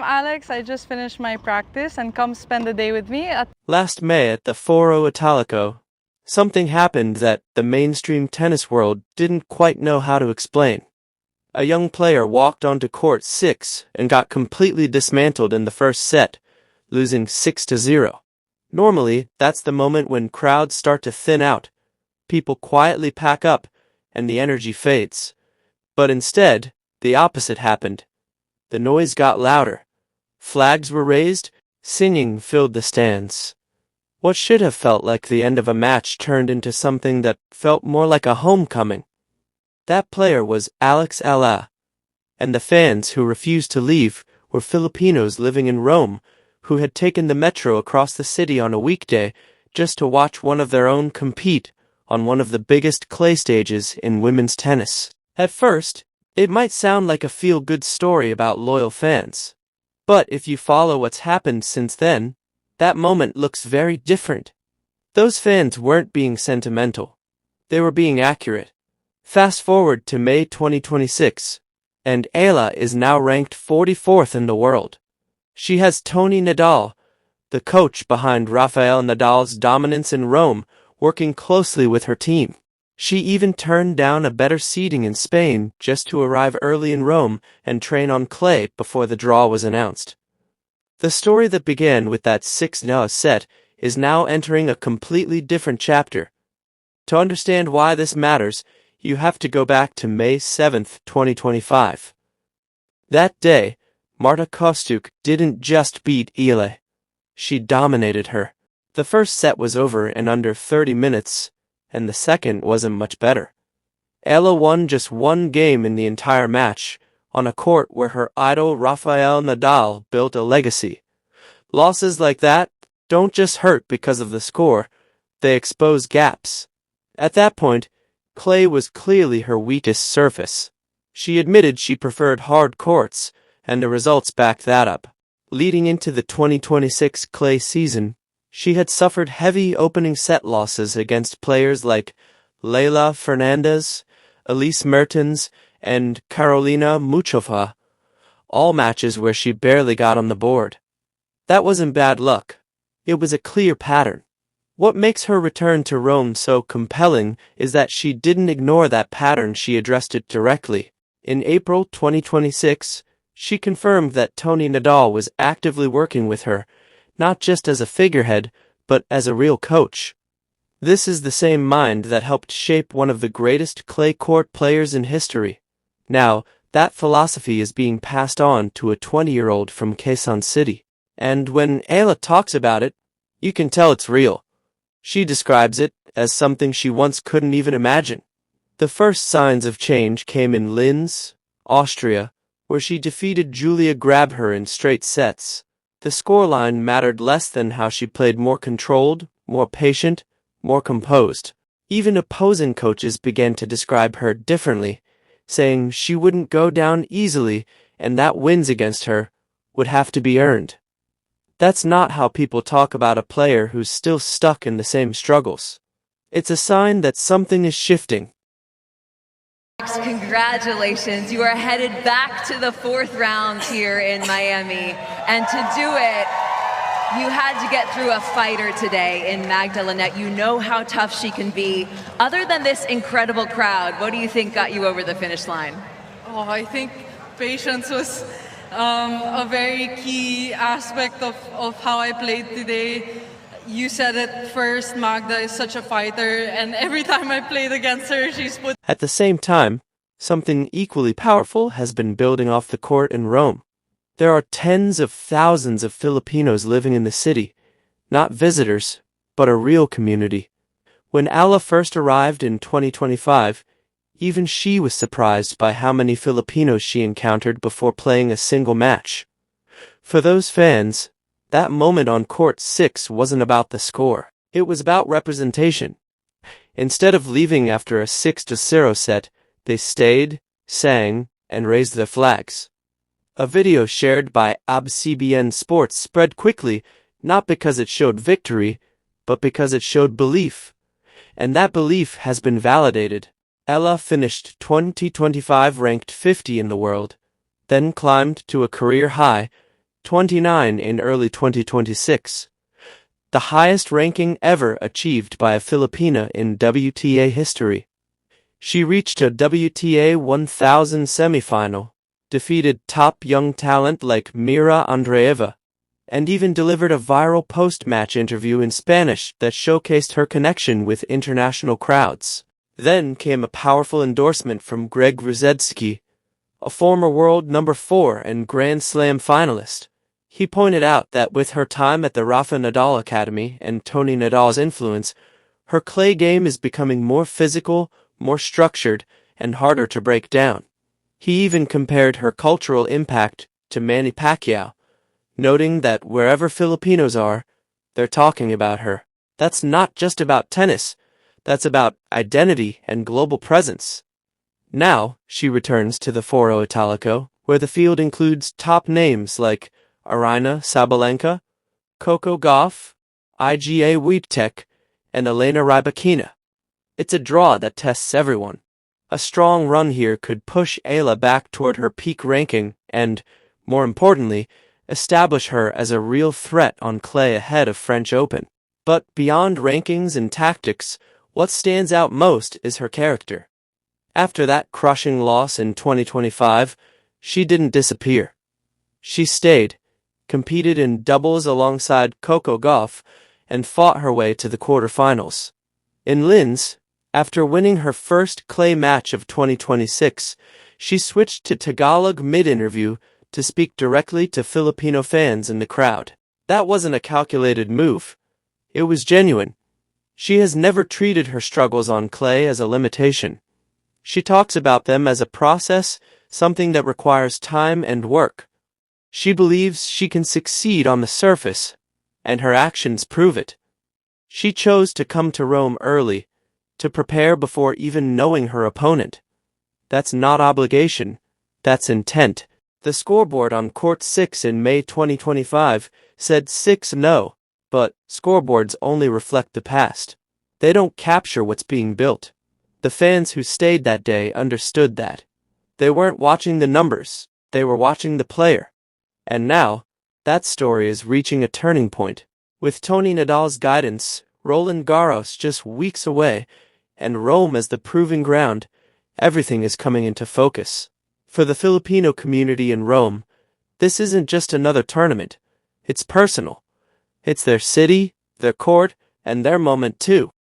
I'm Alex. I just finished my practice and come spend the day with me at... Last May at the Foro Italico, something happened that the mainstream tennis world didn't quite know how to explain. A young player walked onto court 6 and got completely dismantled in the first set, losing 6-0. Normally, that's the moment when crowds start to thin out, people quietly pack up, and the energy fades. But instead, the opposite happened. The noise got louder. Flags were raised, singing filled the stands. What should have felt like the end of a match turned into something that felt more like a homecoming. That player was Alex Eala, and the fans who refused to leave were Filipinos living in Rome who had taken the metro across the city on a weekday just to watch one of their own compete on one of the biggest clay stages in women's tennis. At first, it might sound like a feel-good story about loyal fans. But if you follow what's happened since then, that moment looks very different. Those fans weren't being sentimental. They were being accurate. Fast forward to May 2026, and Eala is now ranked 44th in the world. She has Tony Nadal, the coach behind Rafael Nadal's dominance in Rome, working closely with her team. She even turned down a better seating in Spain just to arrive early in Rome and train on clay before the draw was announced. The story that began with that 6-0 set is now entering a completely different chapter. To understand why this matters, you have to go back to May 7, 2025. That day, Marta Kostyuk didn't just beat Eala. She dominated her. The first set was over in under 30 minutes, and the second wasn't much better. Eala won just one game in the entire match, on a court where her idol Rafael Nadal built a legacy. Losses like that don't just hurt because of the score, they expose gaps. At that point, clay was clearly her weakest surface. She admitted she preferred hard courts, and the results backed that up. Leading into the 2026 clay season, she had suffered heavy opening set losses against players like Leylah Fernandez, Elise Mertens, and Karolina Muchova, all matches where she barely got on the board. That wasn't bad luck. It was a clear pattern. What makes her return to Rome so compelling is that she didn't ignore that pattern, she addressed it directly. In April 2026, she confirmed that Tony Nadal was actively working with her, not just as a figurehead, but as a real coach. This is the same mind that helped shape one of the greatest clay court players in history. Now, that philosophy is being passed on to a 20-year-old from Quezon City. And when Eala talks about it, you can tell it's real. She describes it as something she once couldn't even imagine. The first signs of change came in Linz, Austria, where she defeated Julia Grabher in straight sets. The scoreline mattered less than how she played, more controlled, more patient, more composed. Even opposing coaches began to describe her differently, saying she wouldn't go down easily and that wins against her would have to be earned. That's not how people talk about a player who's still stuck in the same struggles. It's a sign that something is shifting. Congratulations, you are headed back to the 4th round here in Miami, and to do it, you had to get through a fighter today in Magda Linette. You know how tough she can be. Other than this incredible crowd, what do you think got you over the finish line? Oh, I think patience was a very key aspect of how I played today. You said it first, Magda is such a fighter, and every time I played against her, she's put... At the same time, something equally powerful has been building off the court in Rome. There are tens of thousands of Filipinos living in the city, not visitors, but a real community. When Eala first arrived in 2025, even she was surprised by how many Filipinos she encountered before playing a single match. For those fans, that moment on court 6 wasn't about the score. It was about representation. Instead of leaving after a 6-0 set, they stayed, sang, and raised their flags. A video shared by ABS-CBN Sports spread quickly, not because it showed victory, but because it showed belief. And that belief has been validated. Eala finished 2025 ranked 50 in the world, then climbed to a career high, 29 in early 2026, the highest ranking ever achieved by a Filipina in WTA history. She reached a WTA 1000 semifinal, defeated top young talent like Mira Andreeva, and even delivered a viral post-match interview in Spanish that showcased her connection with international crowds. Then came a powerful endorsement from Greg Rusedski, a former world number 4 and Grand Slam finalist. He pointed out that with her time at the Rafa Nadal Academy and Tony Nadal's influence, her clay game is becoming more physical, more structured, and harder to break down. He even compared her cultural impact to Manny Pacquiao, noting that wherever Filipinos are, they're talking about her. That's not just about tennis, that's about identity and global presence. Now, she returns to the Foro Italico, where the field includes top names like Aryna Sabalenka, Coco Gauff, Iga Swiatek, and Elena Rybakina. It's a draw that tests everyone. A strong run here could push Eala back toward her peak ranking and, more importantly, establish her as a real threat on clay ahead of French Open. But beyond rankings and tactics, what stands out most is her character. After that crushing loss in 2025, she didn't disappear. She stayed, competed in doubles alongside Coco Gauff, and fought her way to the quarterfinals. In Linz, after winning her first clay match of 2026, she switched to Tagalog mid-interview to speak directly to Filipino fans in the crowd. That wasn't a calculated move. It was genuine. She has never treated her struggles on clay as a limitation. She talks about them as a process, something that requires time and work. She believes she can succeed on the surface, and her actions prove it. She chose to come to Rome early, to prepare before even knowing her opponent. That's not obligation, that's intent. The scoreboard on Court 6 in May 2025 said 6-0, but scoreboards only reflect the past. They don't capture what's being built. The fans who stayed that day understood that. They weren't watching the numbers, they were watching the player. And now, that story is reaching a turning point. With Tony Nadal's guidance, Roland Garros just weeks away, and Rome as the proving ground, everything is coming into focus. For the Filipino community in Rome, this isn't just another tournament. It's personal. It's their city, their court, and their moment too.